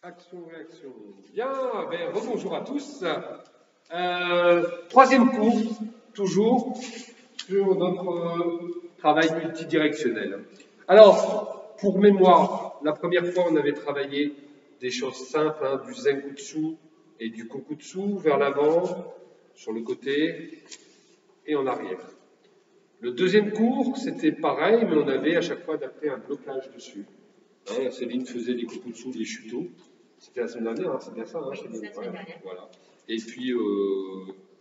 Action, réaction. Bien, ben, rebonjour à tous. Troisième cours, toujours, sur notre travail multidirectionnel. Alors, pour mémoire, la première fois, on avait travaillé des choses simples, hein, du zenkutsu et du kokutsu vers l'avant, sur le côté et en arrière. Le deuxième cours, c'était pareil, mais on avait à chaque fois adapté un blocage dessus. Hein, Céline faisait les kokutsu, les shuto. C'était la semaine dernière, hein, c'est bien ça, hein, oui, c'est la semaine dernière. Voilà. Et puis,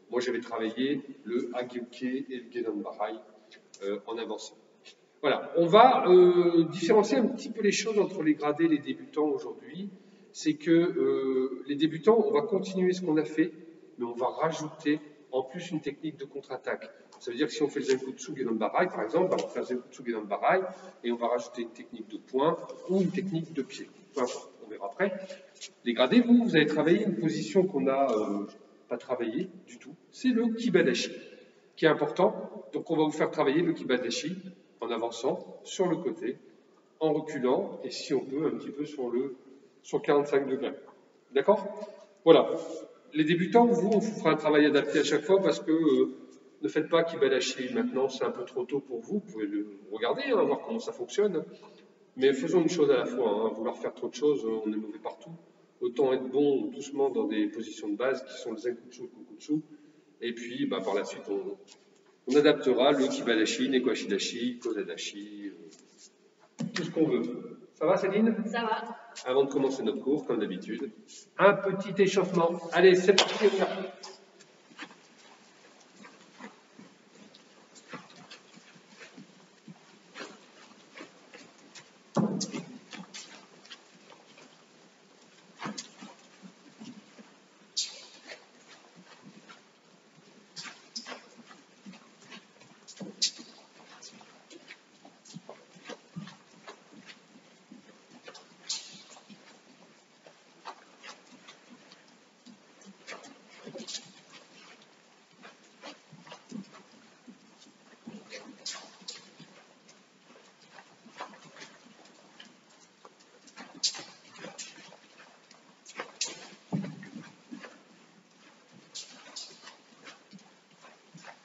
moi, j'avais travaillé le Hagyoke et le Gedanbarai en avançant. Voilà, on va différencier un petit peu les choses entre les gradés et les débutants aujourd'hui. C'est que les débutants, on va continuer ce qu'on a fait, mais on va rajouter en plus une technique de contre-attaque. Ça veut dire que si on fait le Zenkutsu Gedanbarai, par exemple, on va faire le Zenkutsu Gedanbarai et on va rajouter une technique de poing ou une technique de pied. Peu importe, on verra après. Les gradés, vous avez travaillé une position qu'on n'a pas travaillée du tout. C'est le Kibadashi, qui est important. Donc on va vous faire travailler le Kibadashi en avançant sur le côté, en reculant, et si on peut, un petit peu sur 45 degrés. D'accord? Voilà. Les débutants, vous, on vous fera un travail adapté à chaque fois parce que ne faites pas Kibadashi maintenant, c'est un peu trop tôt pour vous. Vous pouvez le regarder, hein, voir comment ça fonctionne. Mais faisons une chose à la fois. Hein. Vouloir faire trop de choses, on est mauvais partout. Autant être bon doucement dans des positions de base qui sont le Zenkutsu, le Kokutsu. Et puis, par la suite, on adaptera le Kibadashi, Nekoashidashi, Kozadashi, tout ce qu'on veut. Ça va, Céline? Ça va. Avant de commencer notre cours, comme d'habitude, un petit échauffement. Allez, c'est parti, on y va.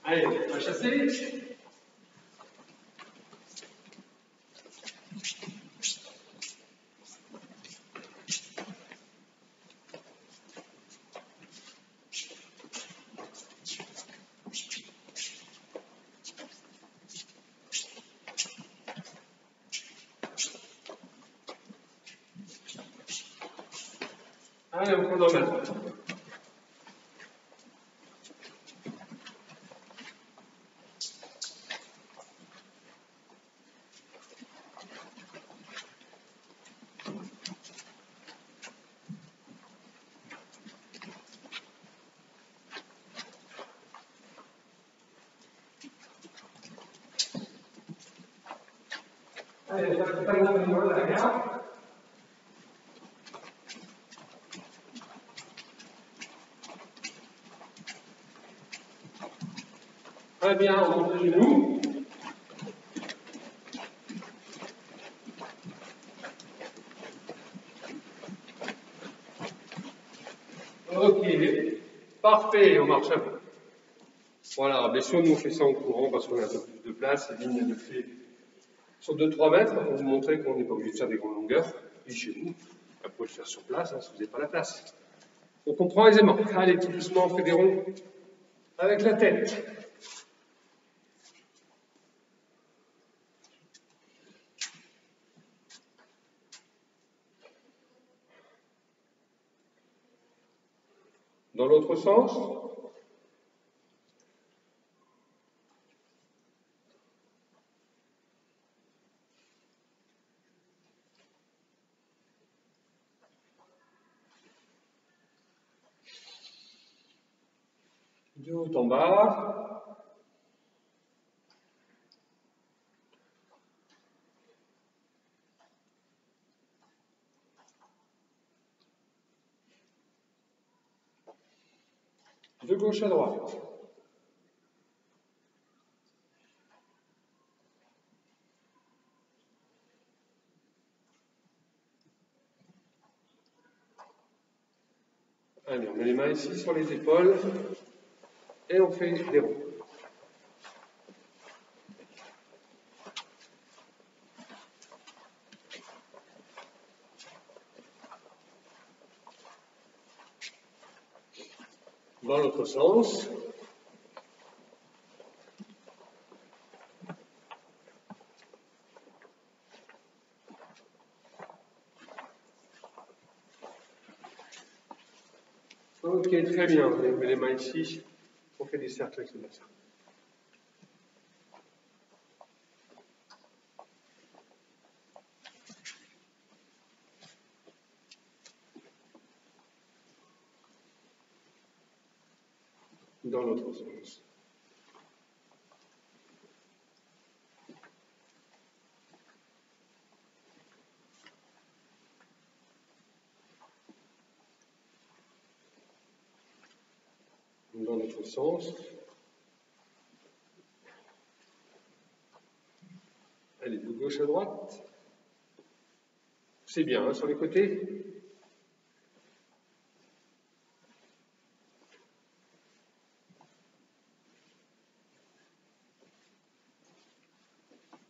Allez, on va chasser. Allez, on prend normal. Allez, on va faire la main derrière. Très bien, on monte les genoux. Ok, parfait, on marche un peu. Voilà, bien sûr, nous on fait ça en courant parce qu'on a un peu plus de place. Céline elle le fait sur 2-3 mètres pour vous montrer qu'on n'est pas obligé de faire des grandes longueurs. Puis chez vous, vous pouvez le faire sur place hein, si vous n'avez pas la place. On comprend aisément. Allez, tout doucement, on fait des ronds avec la tête. Dans l'autre sens. Du haut en bas. De gauche à droite. Allez, on met les mains ici sur les épaules et on fait des ronds. Dans l'autre sens. Ok, très bien. On met les mains ici. On fait des cercles avec le bassin. Dans l'autre sens. Dans l'autre sens. Allez, de gauche à droite. C'est bien, hein, sur les côtés.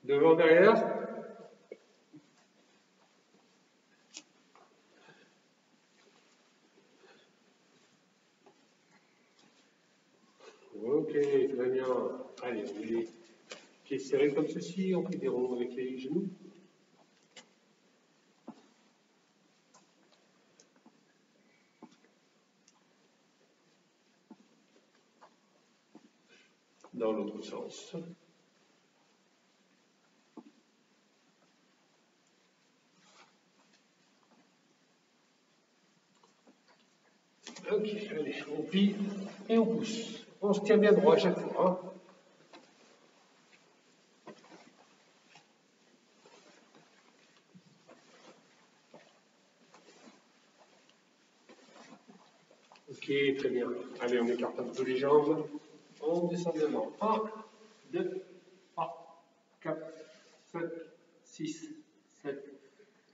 Devant, derrière. Ok, très bien. Allez, on met les pieds serrés comme ceci, on fait des ronds avec les genoux. Dans l'autre sens. Ok, allez, on plie et on pousse. On se tient bien droit à chaque fois. Hein. Ok, très bien. Allez, on écarte un peu les jambes. On descend devant. 1, 2, 3, 4, 5, 6, 7,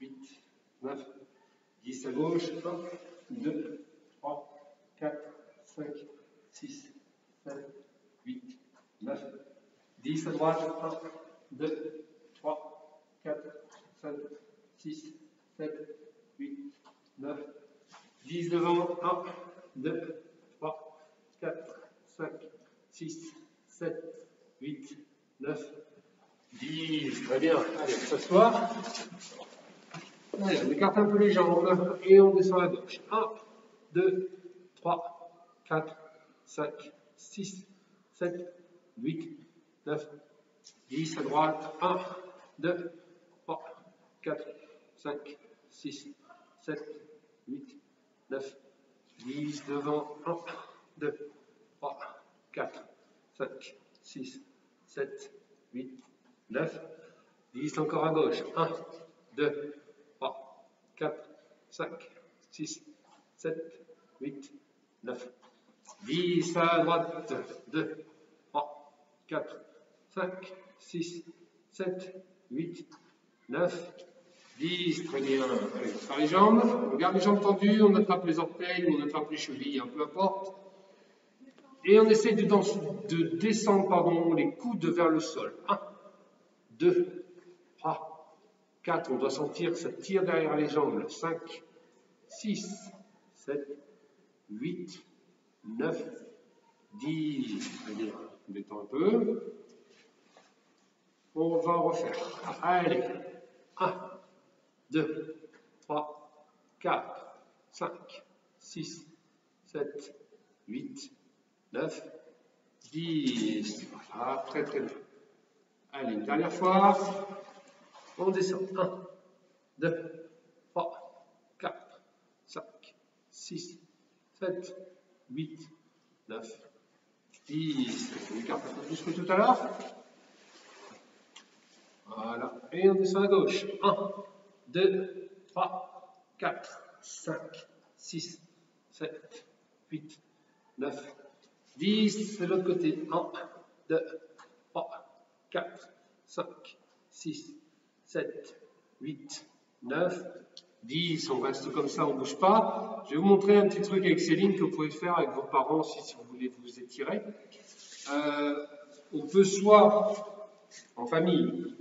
8, 9, 10 à gauche. 1, 2, 3, 4, 5, 6, 7, 8, 9, 10 à droite. 1, 2, 3, 4, 5, 6, 7, 8, 9, 10 devant. 1, 2, 3, 4, 5, 6, 7, 8, 9, 10. Très bien. Allez, on s'assoit. Allez, on écarte un peu les jambes et on descend à gauche. 1, 2, 3, 4, 5, 6, 7, 8, 9, 10 à droite. 1, 2, 3, 4, 5, 6, 7, 8, 9, 10 devant. 1, 2, 3, 4, 5, 6, 7, 8, 9, 10 encore à gauche. 1, 2, 3, 4, 5, 6, 7, 8, 9, 10 à droite. 2, 3, 4, 5, 6, 7, 8, 9, 10. Très bien. Allez, on serre les jambes. On garde les jambes tendues. On attrape les orteils ou on attrape les chevilles, peu importe. Et on essaie de descendre les coudes vers le sol. 1, 2, 3, 4. On doit sentir, ça tire derrière les jambes. 5, 6, 7, 8, 9, 10. Très bien. Détends un peu. On va refaire. Allez. 1, 2, 3, 4, 5, 6, 7, 8, 9, 10. Voilà, très très bien. Allez, une dernière fois. On descend. 1, 2, 3, 4, 5, 6, 7, 8, 9, 10. On écarte un peu plus que tout à l'heure. Voilà. Et on descend à gauche. 1, 2, 3, 4, 5, 6, 7, 8, 9, 10. C'est l'autre côté. 1, 2, 3, 4, 5, 6, 7, 8, 9, 10, on reste comme ça, on ne bouge pas. Je vais vous montrer un petit truc avec Céline que vous pouvez faire avec vos parents aussi, si vous voulez vous étirer. On peut soit, en famille,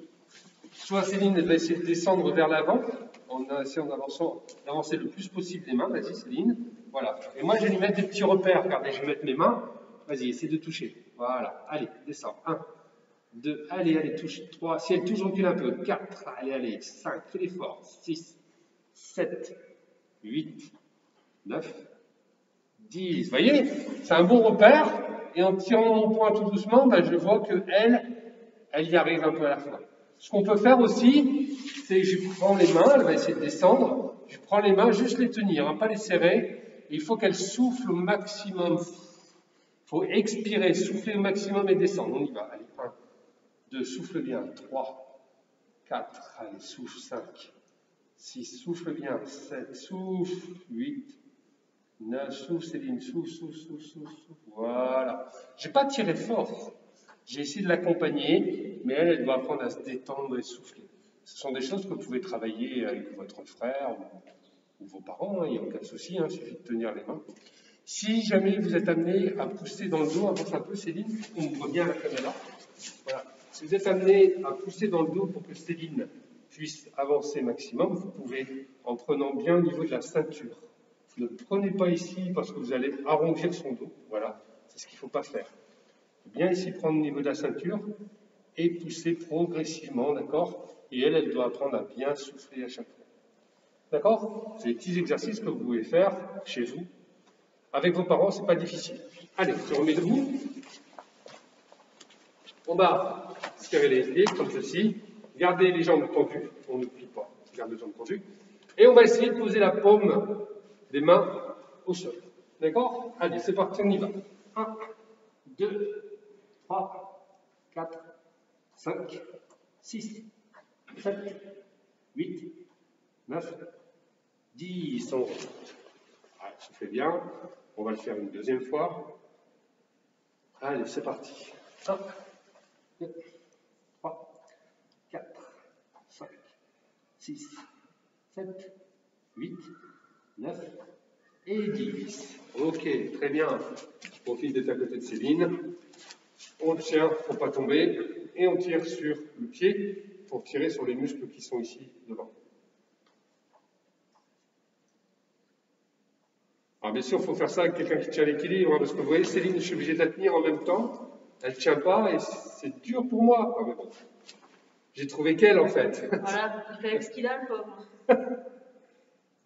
soit Céline elle va essayer de descendre vers l'avant, en essayant d'avancer le plus possible les mains. Vas-y Céline, voilà. Et moi je vais lui mettre des petits repères, regardez, je vais mettre mes mains. Vas-y, essaie de toucher. Voilà, allez, descends. 1, 2, allez, touche. 3, si elle touche, recule un peu. 4, allez, 5, fais l'effort. 6, 7, 8, 9, 10. Vous voyez, c'est un bon repère. Et en tirant mon poing tout doucement, ben, je vois qu'elle y arrive un peu à la fois. Ce qu'on peut faire aussi, c'est que je prends les mains, elle va essayer de descendre. Je prends les mains, juste les tenir, hein, pas les serrer. Et il faut qu'elle souffle au maximum. Il faut expirer, souffler au maximum et descendre. On y va. Allez, 1, 2, souffle bien. 3, 4, allez, souffle. 5, 6, souffle bien. 7, souffle. 8, 9, souffle Céline, souffle. Voilà. Je n'ai pas tiré fort. J'ai essayé de l'accompagner, mais elle doit apprendre à se détendre et souffler. Ce sont des choses que vous pouvez travailler avec votre frère ou vos parents, il n'y a aucun souci, il suffit de tenir les mains. Si jamais vous êtes amené à pousser dans le dos, avance un peu Céline, on voit bien la caméra. Voilà. Si vous êtes amené à pousser dans le dos pour que Céline puisse avancer maximum, vous pouvez en prenant bien au niveau de la ceinture. Ne prenez pas ici parce que vous allez arrondir son dos. Voilà, c'est ce qu'il ne faut pas faire. Bien ici prendre au niveau de la ceinture et pousser progressivement, d'accord? Et elle doit apprendre à bien souffler à chaque fois. D'accord? C'est des petits exercices que vous pouvez faire chez vous. Avec vos parents, c'est pas difficile. Allez, on se remet debout. On va serrer les pieds comme ceci. Gardez les jambes tendues. On ne plie pas. Gardez les jambes tendues. Et on va essayer de poser la paume des mains au sol. D'accord? Allez, c'est parti, on y va. 1, 2, 3, 4, 5, 6, 7, 8, 9, 10. On remonte. Allez, ça fait bien. On va le faire une deuxième fois. Allez, c'est parti. 1, 2, 3, 4, 5, 6, 7, 8, 9 et 10. Ok, très bien. Je profite d'être à côté de Céline. On tient pour ne pas tomber et on tire sur le pied pour tirer sur les muscles qui sont ici devant. Alors bien sûr, il faut faire ça avec quelqu'un qui tient l'équilibre, parce que vous voyez, Céline, je suis obligé de la tenir en même temps. Elle ne tient pas et c'est dur pour moi. Ah, mais bon. J'ai trouvé qu'elle, en fait. Voilà, il fait avec ce qu'il a, le pauvre.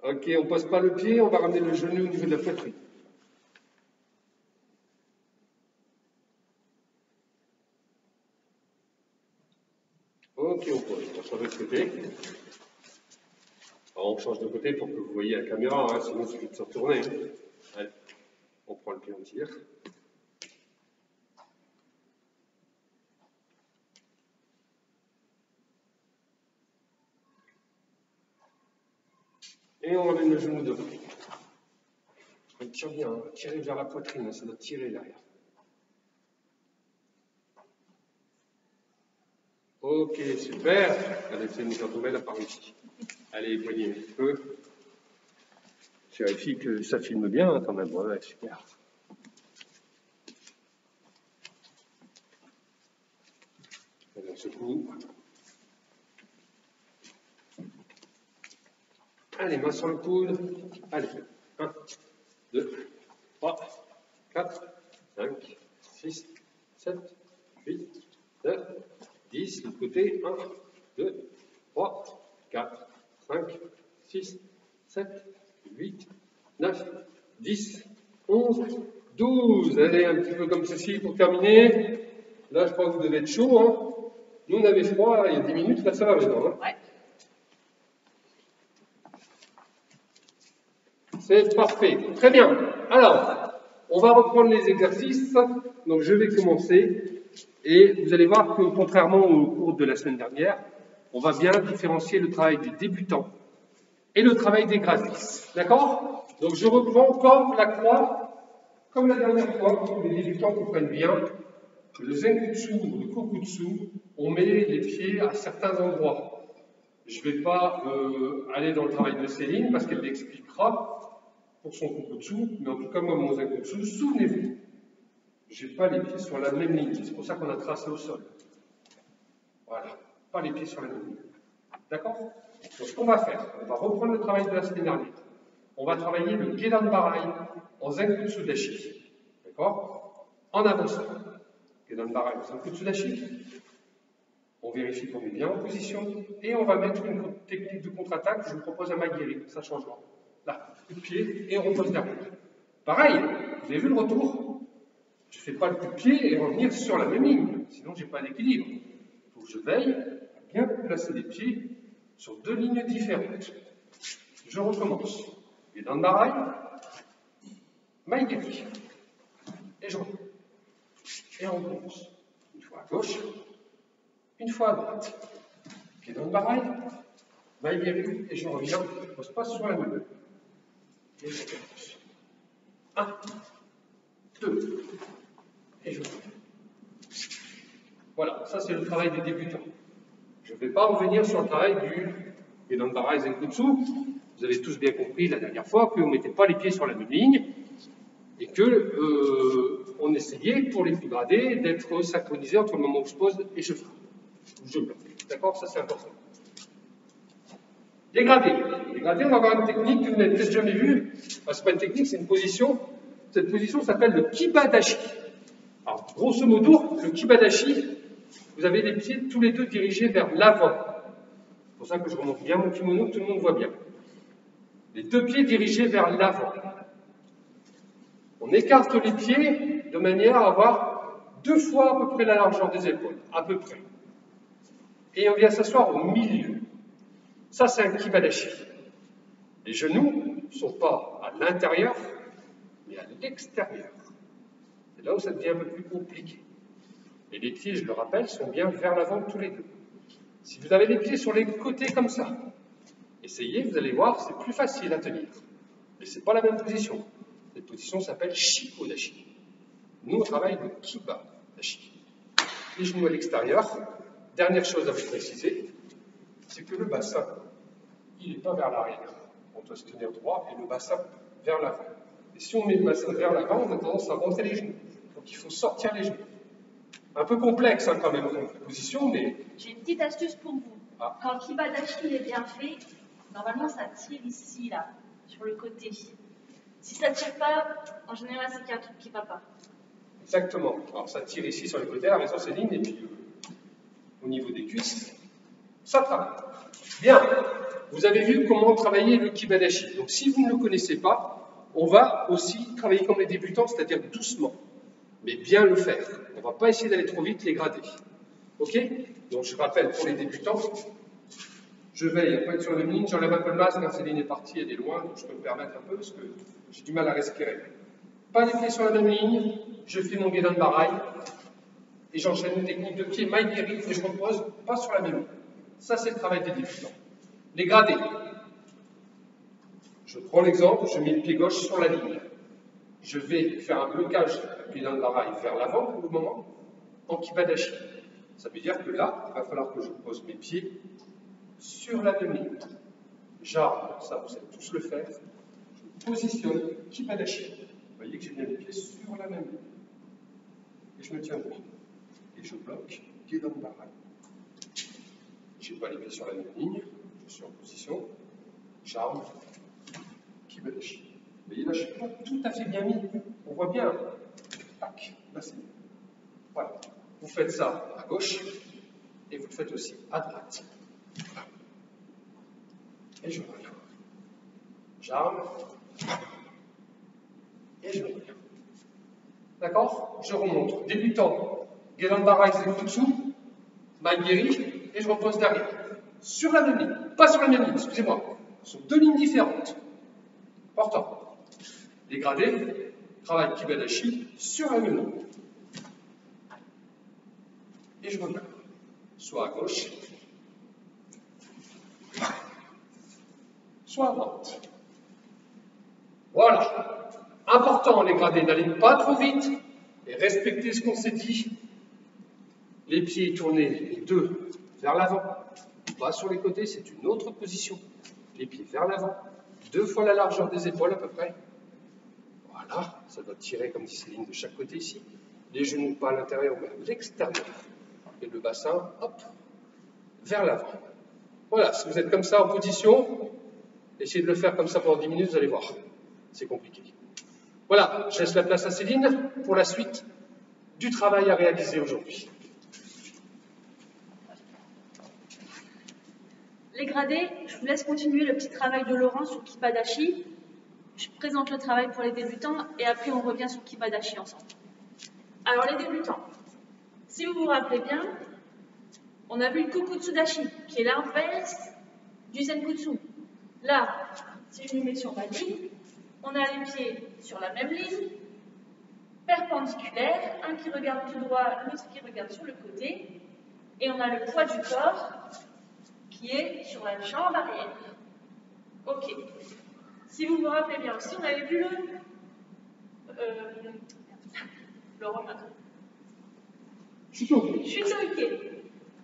Ok, on ne pose pas le pied, on va ramener le genou au niveau de la poitrine. Ok, on pose. On va changer de côté. Alors, on change de côté pour que vous voyez la caméra, hein, sinon il suffit de se retourner. Allez, on prend le pied, on tire. Et on ramène le genou devant. On tire bien, hein, tirer vers la poitrine, ça doit tirer derrière. Ok, super. Allez, c'est une tomber là par ici. Allez, poignez un petit peu. Je vérifie que ça filme bien hein, quand même. Ouais, super. Allez, on secoue. Allez, main sur le coude. Allez, 1, 2, 3, 4, 5, 6, 7, 8, 9, 10. L'autre côté. 1, 2, 3, 4, 5, 6, 7, 8, 9, 10, 11, 12. Allez, un petit peu comme ceci pour terminer. Là, je crois que vous devez être chaud. Hein. Nous, on avait froid il y a 10 minutes. Là, ça va maintenant. Hein. Ouais. C'est parfait. Très bien. Alors, on va reprendre les exercices. Donc, je vais commencer. Et vous allez voir que, contrairement au cours de la semaine dernière, on va bien différencier le travail des débutants et le travail des gradistes. D'accord? Donc, je reprends comme la croix, comme la dernière fois, pour que les débutants comprennent bien que le zenkutsu ou le kokutsu, on met les pieds à certains endroits. Je ne vais pas aller dans le travail de Céline parce qu'elle l'expliquera pour son Kunkutsu, mais en tout cas, moi, mon Zenkutsu, souvenez-vous, je n'ai pas les pieds sur la même ligne. C'est pour ça qu'on a tracé au sol. Voilà, pas les pieds sur la même ligne. D'accord? Donc, ce qu'on va faire, on va reprendre le travail de la semaine dernière. On va travailler le Gedan Barai en Zenkutsu Dashi. D'accord? En avançant. Gedan Barai en Zenkutsu Dashi. On vérifie qu'on est bien en position et on va mettre une technique de contre-attaque. Je vous propose un Maigiri, ça changera. Là, coup de pied et on repose derrière. Pareil, vous avez vu le retour? Je ne fais pas le coup de pied et revenir sur la même ligne, sinon je n'ai pas d'équilibre. Il faut que je veille à bien placer les pieds sur deux lignes différentes. Je recommence. Gedan Barai, Maigiri. Et je reviens. Et on recommence. Une fois à gauche. Une fois à droite. Gedan Barai, Maigiri, et je reviens, je ne pose pas sur la même. Et je recommence. 1, 2, et je reviens. Voilà, ça c'est le travail des débutants. Je ne vais pas revenir sur le travail du Gedan Barai Zenkutsu. Vous avez tous bien compris la dernière fois qu'on ne mettait pas les pieds sur la même ligne et que on essayait pour les plus gradés d'être synchronisé entre le moment où je pose et je frappe. Je bloque. D'accord? Ça, c'est important. Dégradé. Dégradé, on va avoir une technique que vous n'avez peut-être jamais vue. Enfin, ce n'est pas une technique, c'est une position. Cette position s'appelle le Kibadashi. Alors, grosso modo, le Kibadashi, vous avez les pieds tous les deux dirigés vers l'avant. C'est pour ça que je remonte bien mon kimono, que tout le monde voit bien. Les deux pieds dirigés vers l'avant. On écarte les pieds de manière à avoir 2 fois à peu près la largeur des épaules. À peu près. Et on vient s'asseoir au milieu. Ça, c'est un Kibadashi. Les genoux ne sont pas à l'intérieur, mais à l'extérieur. C'est là où ça devient un peu plus compliqué. Et les pieds, je le rappelle, sont bien vers l'avant tous les deux. Si vous avez les pieds sur les côtés comme ça, essayez, vous allez voir, c'est plus facile à tenir. Mais ce n'est pas la même position. Cette position s'appelle Shikodashi. Nous, on travaille le Kibadashi. Les genoux à l'extérieur. Dernière chose à vous préciser, c'est que le bassin, il n'est pas vers l'arrière. On doit se tenir droit et le bassin vers l'avant. Et si on met le bassin vers l'avant, on a tendance à rentrer les genoux. Donc il faut sortir les genoux. Un peu complexe quand même comme position, mais... J'ai une petite astuce pour vous. Ah. Quand le Kibadashi est bien fait, normalement ça tire ici, là, sur le côté. Si ça ne tire pas, en général c'est qu'il y a un truc qui ne va pas. Exactement. Alors ça tire ici sur les côtés, à raison Céline, et puis au niveau des cuisses, ça travaille. Bien, vous avez vu comment travailler le Kibadashi. Donc si vous ne le connaissez pas, on va aussi travailler comme les débutants, c'est-à-dire doucement, mais bien le faire. On ne va pas essayer d'aller trop vite, les grader. Ok? Donc je rappelle pour les débutants, je veille à ne pas être sur la ligne, j'enlève un peu le masque, quand Céline est partie, elle est loin, donc je peux me permettre un peu parce que j'ai du mal à respirer. Pas les pieds sur la même ligne, je fais mon Gedan Barai, et j'enchaîne une technique de pied Maigiri et je repose pas sur la même ligne. Ça, c'est le travail des débutants. Les gradés. Je prends l'exemple, je mets le pied gauche sur la ligne. Je vais faire un blocage du Gedan Barai vers l'avant pour le moment, en Kibadashi. Ça veut dire que là, il va falloir que je pose mes pieds sur la même ligne. J'arme, ça vous savez tous le faire. Je positionne Kibadashi. Vous voyez que j'ai bien les pieds sur la même ligne. Et je me tiens droit. Et je bloque Gedan Barai. Je n'ai pas les pieds sur la même ligne, je suis en position, j'arme, Kibadashi. Vous voyez là, je ne suis pas tout à fait bien mis, on voit bien, tac, là c'est bien. Voilà, vous faites ça à gauche, et vous le faites aussi à droite. Et je reviens. J'arme, et je reviens. D'accord? Je remonte. Débutant, Gedan Barai Zenkutsu, Maigiri, et je repose derrière. Sur la même ligne. Pas sur la même ligne, excusez-moi. Sur 2 lignes différentes. Important. Dégradé, travail Kibadashi sur la même ligne. Et je reviens. Soit à gauche, soit à droite. Voilà. Important, les gradés, n'allez pas trop vite et respectez ce qu'on s'est dit. Les pieds tournés, les deux, vers l'avant. pas sur les côtés, c'est une autre position. Les pieds vers l'avant, 2 fois la largeur des épaules à peu près. Voilà, ça doit tirer comme dit Céline de chaque côté ici. Les genoux pas à l'intérieur mais à l'extérieur. Et le bassin, hop, vers l'avant. Voilà, si vous êtes comme ça en position, essayez de le faire comme ça pendant 10 minutes, vous allez voir. C'est compliqué. Voilà, je laisse la place à Céline pour la suite du travail à réaliser aujourd'hui. Les gradés, je vous laisse continuer le petit travail de Laurent sur Kibadashi. Je présente le travail pour les débutants et après on revient sur Kibadashi ensemble. Alors les débutants, si vous vous rappelez bien, on a vu le Kukutsudashi, qui est l'inverse du Zenkutsu. Là, si je me mets sur ma ligne, on a les pieds sur la même ligne, perpendiculaires, un qui regarde tout droit, l'autre qui regarde sur le côté, et on a le poids du corps qui est sur la jambe arrière. Ok. Si vous vous rappelez bien aussi, on avait vu le romain. Shutoike.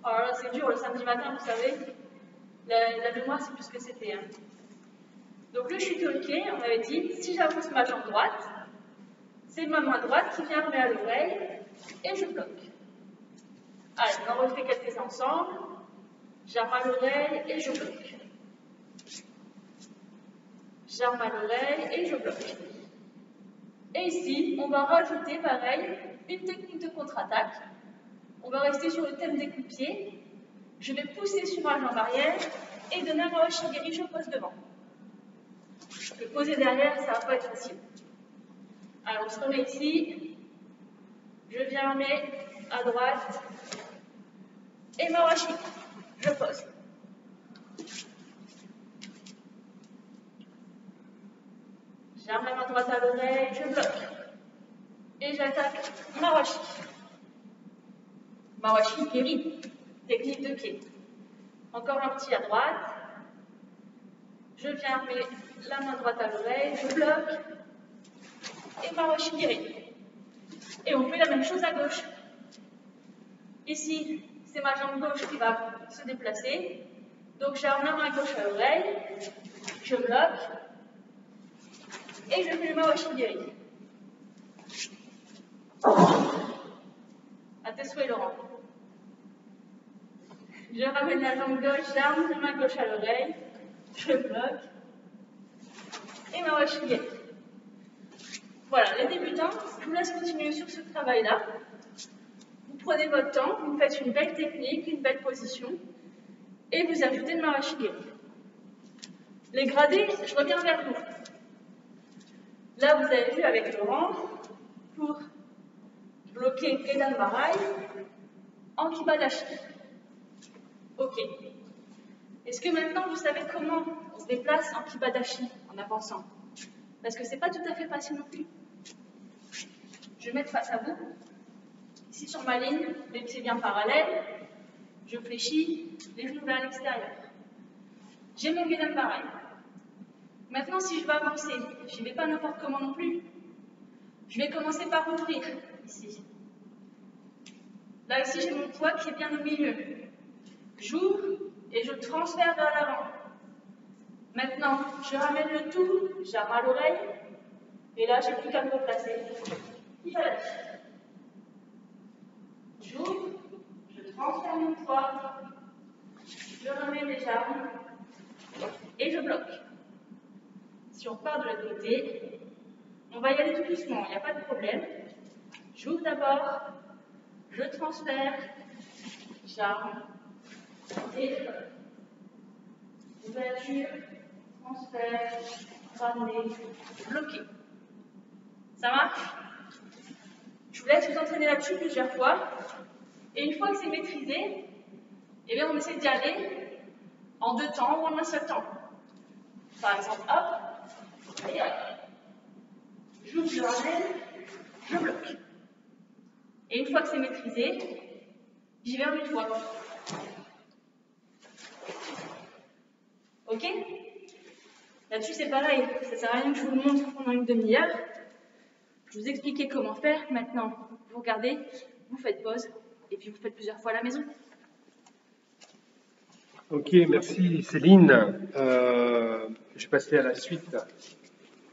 Alors là, c'est dur le samedi matin, vous savez. La mémoire, c'est plus ce que c'était. Hein. Donc le Shutoike, on avait dit, si j'avance ma jambe droite, c'est ma main droite qui vient me mettre à l'oreille et je bloque. Allez, on refait quelques ensemble. J'arme à l'oreille et je bloque. J'arme à l'oreille et je bloque. Et ici, on va rajouter, pareil, une technique de contre-attaque. On va rester sur le thème des coups de pied. Je vais pousser sur ma jambe arrière et donner un Mawashigiri, je pose devant. Le poser derrière, ça va pas être facile. Alors, on se remet ici. Je viens mettre à droite et Mawashi. Je pose. J'arme la main droite à l'oreille, je bloque. Et j'attaque Mawashi. Mawashi Keri, technique de pied. Encore un petit à droite. Je viens mettre la main droite à l'oreille, je bloque. Et Mawashi Keri. Et on fait la même chose à gauche. Ici, c'est ma jambe gauche qui va se déplacer. Donc j'arme la main gauche à l'oreille, je bloque. Et je fais le Mawashigiri. À tes souhaits, Laurent. Je ramène la jambe gauche, j'arme la main gauche à l'oreille, je bloque. Et Mawashigiri. Voilà, les débutants, je vous laisse continuer sur ce travail-là. Vous prenez votre temps, vous faites une belle technique, une belle position, et vous ajoutez le Mawashigiri. Les gradés, je reviens vers vous. Là, vous avez vu avec Laurent, pour bloquer Gedan Barai en Kibadashi. Ok. Est-ce que maintenant vous savez comment on se déplace en Kibadashi en avançant? Parce que c'est pas tout à fait facile non plus. Je vais mettre face à vous. Ici sur ma ligne, les pieds bien parallèles. Je fléchis, les genoux vers l'extérieur. J'ai mon Gedan Barai. Maintenant, si je veux avancer, je n'y vais pas n'importe comment non plus. Je vais commencer par ouvrir, ici. Là, ici, j'ai mon poids qui est bien au milieu. J'ouvre et je transfère vers l'avant. Maintenant, je ramène le tout, j'arme à l'oreille, et là, j'ai plus qu'à me replacer. Il fallait. J'ouvre, je transfère mon poids, je ramène les jambes, et je bloque. Si on repart de l'autre côté, on va y aller tout doucement, il n'y a pas de problème. J'ouvre d'abord, je transfère, j'arme, et ouverture, transfert, ramener, bloquer. Ça marche? Je vous laisse vous entraîner là-dessus plusieurs fois. Et une fois que c'est maîtrisé, eh bien on essaie d'y aller en 2 temps ou en un seul temps. Par exemple, hop, et hop. J'ouvre, je ramène, je bloque. Et une fois que c'est maîtrisé, j'y vais en une fois. Ok? Là-dessus, c'est pareil. Ça sert à rien que je vous le montre pendant une demi-heure. Je vous expliquais comment faire. Maintenant, vous regardez, vous faites pause, et puis vous faites plusieurs fois à la maison. Ok, merci Céline. Je vais passer à la suite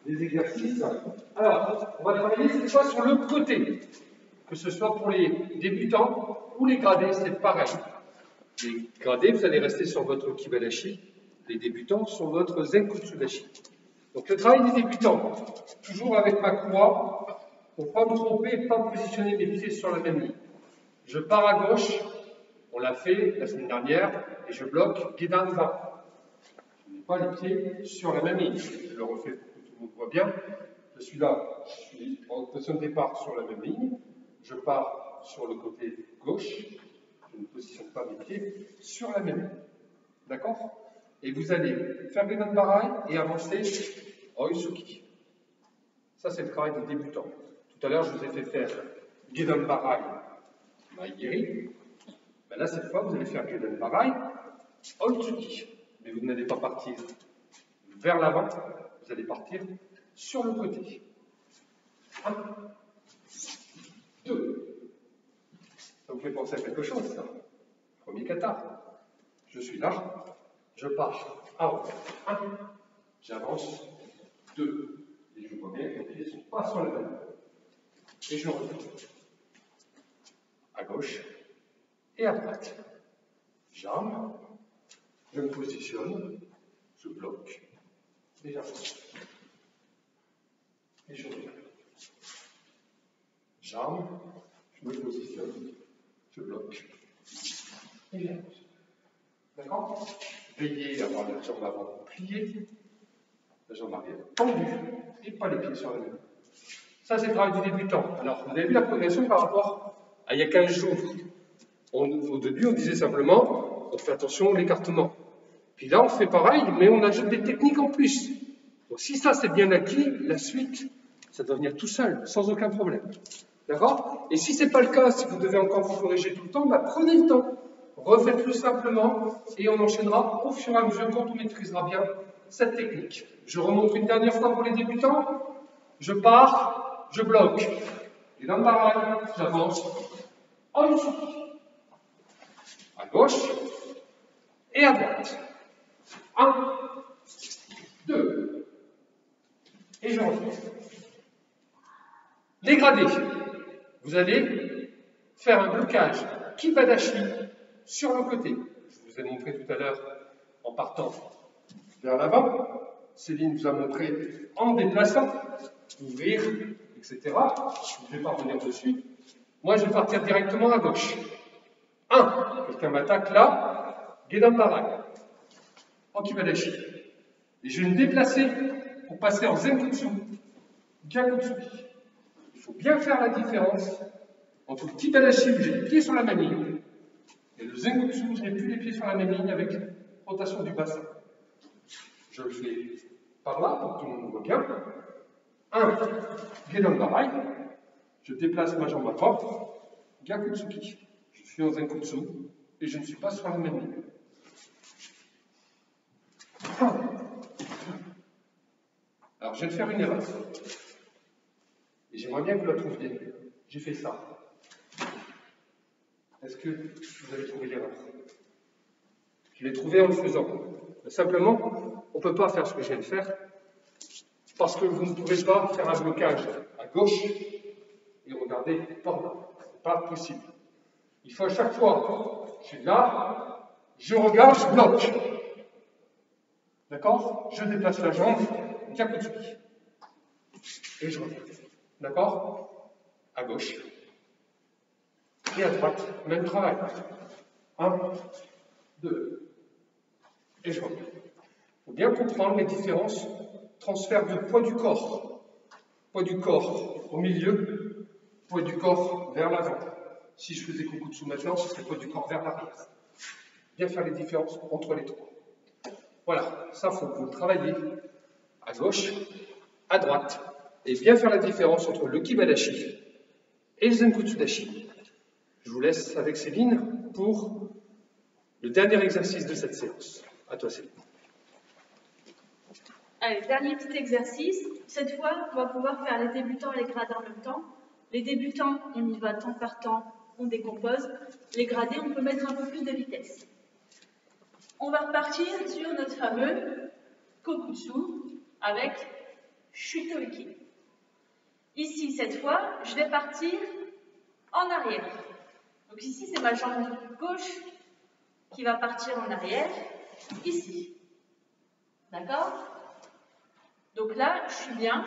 des exercices. Alors, on va travailler cette fois sur le côté. Que ce soit pour les débutants ou les gradés, c'est pareil. Les gradés, vous allez rester sur votre Kibadashi. Les débutants sur votre Zenkutsudashi. Donc le travail des débutants, toujours avec ma croix, pour ne pas me tromper et pas positionner mes pieds sur la même ligne. Je pars à gauche, on l'a fait la semaine dernière, et je bloque Gedanza. Je ne mets pas les pieds sur la même ligne. Je le refais pour que tout le monde voit bien. Je suis là, je suis en position de départ sur la même ligne. Je pars sur le côté gauche. Je ne positionne pas mes pieds sur la même ligne. D'accord? Et vous allez faire Gedan Barai et avancer Oisuki. Ça, c'est le travail des débutants. Tout à l'heure, je vous ai fait faire Gedan Barai, Maigiri. Ben là, cette fois, vous allez faire Gedan Barai, Oitsuki. Mais vous n'allez pas partir vers l'avant, vous allez partir sur le côté. 1, 2. Ça vous fait penser à quelque chose, ça? Premier kata. Je suis là, je pars à haut. 1, j'avance. 2. Et je vois bien que les pieds ne sont pas sur la même. Et je reviens. À gauche et à droite. Jambes. Je me positionne. Je bloque. Et j'avance. Et je reviens. Jambes. Je me positionne. Je bloque. Et j'avance. D'accord? Veillez à avoir la jambe avant pliée, la jambe arrière tendue, et pas les pieds sur la même. Ça, c'est le travail du débutant. Alors, vous avez vu la progression par rapport à il y a 15 jours. Au début, on disait simplement, on fait attention à l'écartement. Puis là, on fait pareil, mais on ajoute des techniques en plus. Donc, si ça, c'est bien acquis, la suite, ça doit venir tout seul, sans aucun problème. D'accord? Et si ce n'est pas le cas, si vous devez encore vous corriger tout le temps, bah, prenez le temps. Refaites plus simplement et on enchaînera au fur et à mesure quand on maîtrisera bien cette technique. Je remonte une dernière fois pour les débutants. Je pars, je bloque. Et dans le pareil, j'avance en dessous. À gauche et à droite. 1, 2. Et je reviens. Les gradés. Vous allez faire un blocage Kibadashi sur le côté. Je vous ai montré tout à l'heure en partant vers l'avant. Céline vous a montré en me déplaçant, ouvrir, etc. Je ne vais pas revenir dessus. Moi, je vais partir directement à gauche. 1. Quelqu'un m'attaque là. Gedan Barai. En Kibadashi. Et je vais me déplacer pour passer en Zenkutsu. Gyakutsuki. Il faut bien faire la différence entre le Kibadashi où j'ai les pieds sur la même ligne et le Zenkutsu où je n'ai plus les pieds sur la même ligne avec rotation du bassin. Je le fais par là pour que tout le monde voit bien. 1. Gedan Barai. Je déplace ma jambe avant. Gyakutsuki. Je suis en Zenkutsu et je ne suis pas sur la même ligne. Alors, je vais te faire une erreur. Et j'aimerais bien que vous la trouviez. J'ai fait ça. Est-ce que vous avez trouvé l'erreur? Je l'ai trouvé en le faisant. Simplement, on ne peut pas faire ce que je viens de faire parce que vous ne pouvez pas faire un blocage à gauche et regarder par là. Ce n'est pas possible. Il faut à chaque fois, je suis là, je regarde, je bloque. D'accord? Je déplace la jambe, Gyakutsuki. Et je reviens. D'accord? À gauche. Et à droite, même travail. 1, 2. Et je reviens. Il faut bien comprendre les différences. Transfert de poids du corps. Poids du corps au milieu, poids du corps vers l'avant. Si je faisais Kokutsu maintenant, ce serait poids du corps vers l'arrière. Bien faire les différences entre les trois. Voilà, ça, il faut que vous le travaillez à gauche, à droite, et bien faire la différence entre le Kibadashi et le Zenkutsudashi. Je vous laisse avec Céline pour le dernier exercice de cette séance. À toi, Céline. Allez, dernier petit exercice. Cette fois, on va pouvoir faire les débutants et les gradés en même temps. Les débutants, on y va temps par temps, on décompose. Les gradés, on peut mettre un peu plus de vitesse. on va repartir sur notre fameux kokutsu avec shutoiki. Ici, cette fois, je vais partir en arrière. Donc ici, c'est ma jambe gauche qui va partir en arrière, ici. D'accord? Donc là, je suis bien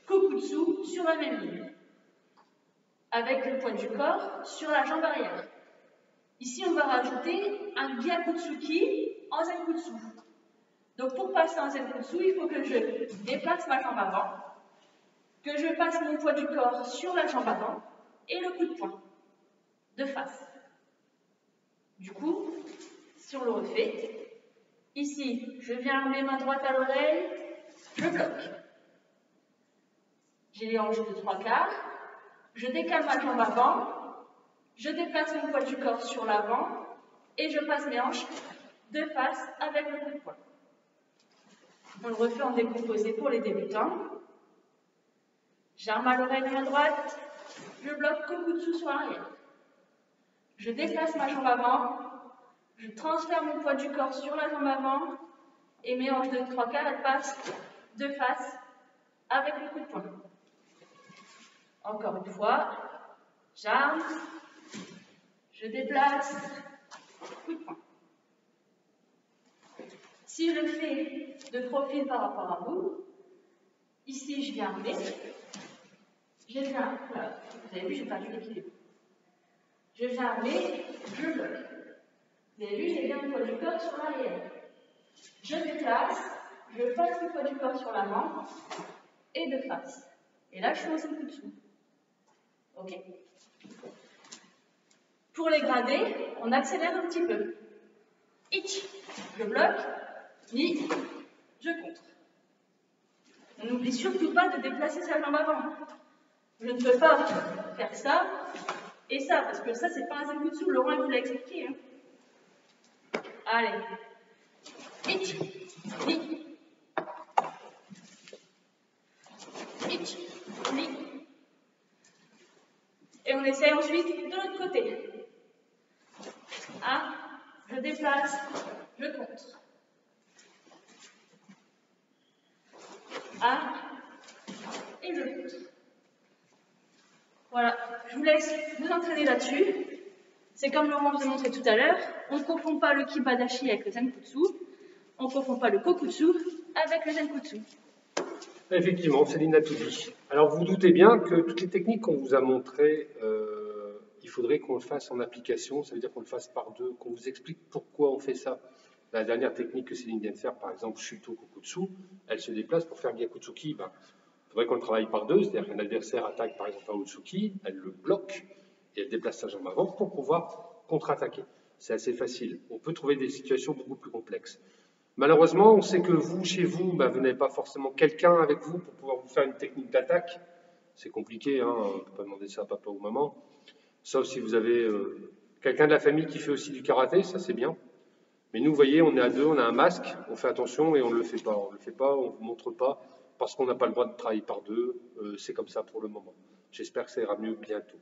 kokutsu sur la même ligne, avec le poids du corps sur la jambe arrière. Ici, on va rajouter un gyakutsuki en zenkutsu. Donc pour passer en zenkutsu, il faut que je déplace ma jambe avant, que je passe mon poids du corps sur la jambe avant et le coup de poing de face. Du coup, si on le refait, ici, je viens mes mains droites à l'oreille, je bloque. J'ai les hanches de 3/4, je décale ma jambe avant, je déplace mon poids du corps sur l'avant et je passe mes hanches de face avec le coup de poing. On le refait en décomposé pour les débutants. J'arme à l'oreille de main droite, je bloque kokutsu sur l'arrière. Je déplace ma jambe avant, je transfère mon poids du corps sur la jambe avant et mes hanches de 3/4 elles passent de face avec le coup de poing. Encore une fois, j'arme, je déplace, coup de poing. Si je le fais de profil par rapport à vous, ici je viens armer, je viens, voilà, vous avez vu, j'ai perdu l'équilibre. Je viens armer, je bloque. Vous avez vu, j'ai bien le poids du corps sur l'arrière. Je déplace, je passe le poids du corps sur l'avant et de face. Et là, je suis en zenkutsu. Ok? Pour les gradés, on accélère un petit peu. Ich, je bloque. Ni, je contre. On n'oublie surtout pas de déplacer sa jambe avant. Je ne peux pas faire ça et ça, parce que ça, c'est pas un zenkutsu. Laurent, il vous l'a expliqué. Hein. Allez. Ich, ni. Ich, ni. Et on essaye ensuite de l'autre côté. 1, je déplace, je contre. 1, et je contre. Voilà, je vous laisse vous entraîner là-dessus. C'est comme Laurent vous a montré tout à l'heure, on ne confond pas le kibadashi avec le zenkutsu, on ne confond pas le kokutsu avec le zenkutsu. Effectivement, Céline a tout dit. Alors vous doutez bien que toutes les techniques qu'on vous a montrées, il faudrait qu'on le fasse en application, ça veut dire qu'on le fasse par deux, qu'on vous explique pourquoi on fait ça. La dernière technique que Céline vient de faire, par exemple Shuto Kokutsu, elle se déplace pour faire Gyakutsuki. Il faudrait qu'on le travaille par deux, c'est-à-dire qu'un adversaire attaque par exemple un Otsuki, elle le bloque et elle déplace sa jambe avant pour pouvoir contre-attaquer. C'est assez facile. On peut trouver des situations beaucoup plus complexes. Malheureusement, on sait que vous, chez vous, vous n'avez pas forcément quelqu'un avec vous pour pouvoir vous faire une technique d'attaque. C'est compliqué, hein, on ne peut pas demander ça à papa ou maman. Sauf si vous avez quelqu'un de la famille qui fait aussi du karaté, ça c'est bien. Mais nous, vous voyez, on est à deux, on a un masque, on fait attention et on ne le fait pas. On ne le fait pas, on ne vous montre pas, parce qu'on n'a pas le droit de travailler par deux. C'est comme ça pour le moment. J'espère que ça ira mieux bientôt.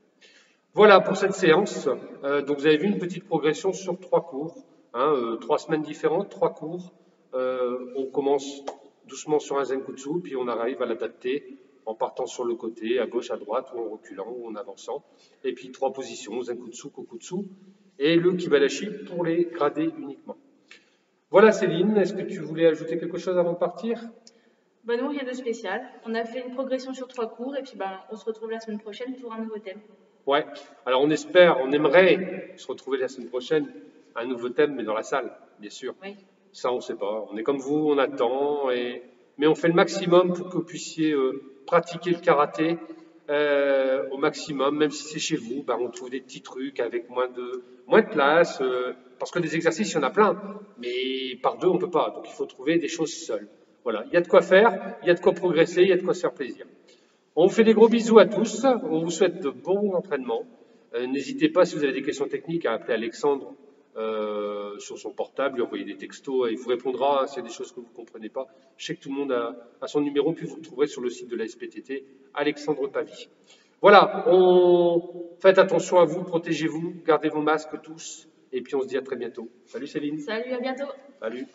Voilà pour cette séance. Donc vous avez vu une petite progression sur 3 cours. 3 semaines différentes, 3 cours. On commence doucement sur un zenkutsu, puis on arrive à l'adapter en partant sur le côté, à gauche, à droite, ou en reculant, ou en avançant. Et puis 3 positions, zenkutsu, kokutsu, et le kibadashi pour les gradés uniquement. Voilà Céline, est-ce que tu voulais ajouter quelque chose avant de partir? Ben non, rien de spécial. On a fait une progression sur 3 cours, et puis on se retrouve la semaine prochaine pour un nouveau thème. Ouais, alors on aimerait se retrouver la semaine prochaine, un nouveau thème, mais dans la salle, bien sûr. Oui. Ça, on ne sait pas. On est comme vous, on attend, mais on fait le maximum pour que vous puissiez pratiquer le karaté au maximum, même si c'est chez vous. On trouve des petits trucs avec moins de place, parce que des exercices, il y en a plein, mais par deux, on ne peut pas. Donc, il faut trouver des choses seules. Voilà, il y a de quoi faire, il y a de quoi progresser, il y a de quoi se faire plaisir. On vous fait des gros bisous à tous, on vous souhaite de bons entraînements. N'hésitez pas, si vous avez des questions techniques, à appeler Alexandre sur son portable, lui envoyer des textos, et il vous répondra s'il y a des choses que vous ne comprenez pas. Je sais que tout le monde a son numéro, puis vous le trouverez sur le site de la SPTT, Alexandre Pavie. Voilà, faites attention à vous, protégez-vous, gardez vos masques tous, Et puis on se dit à très bientôt. Salut Céline. Salut, à bientôt. Salut.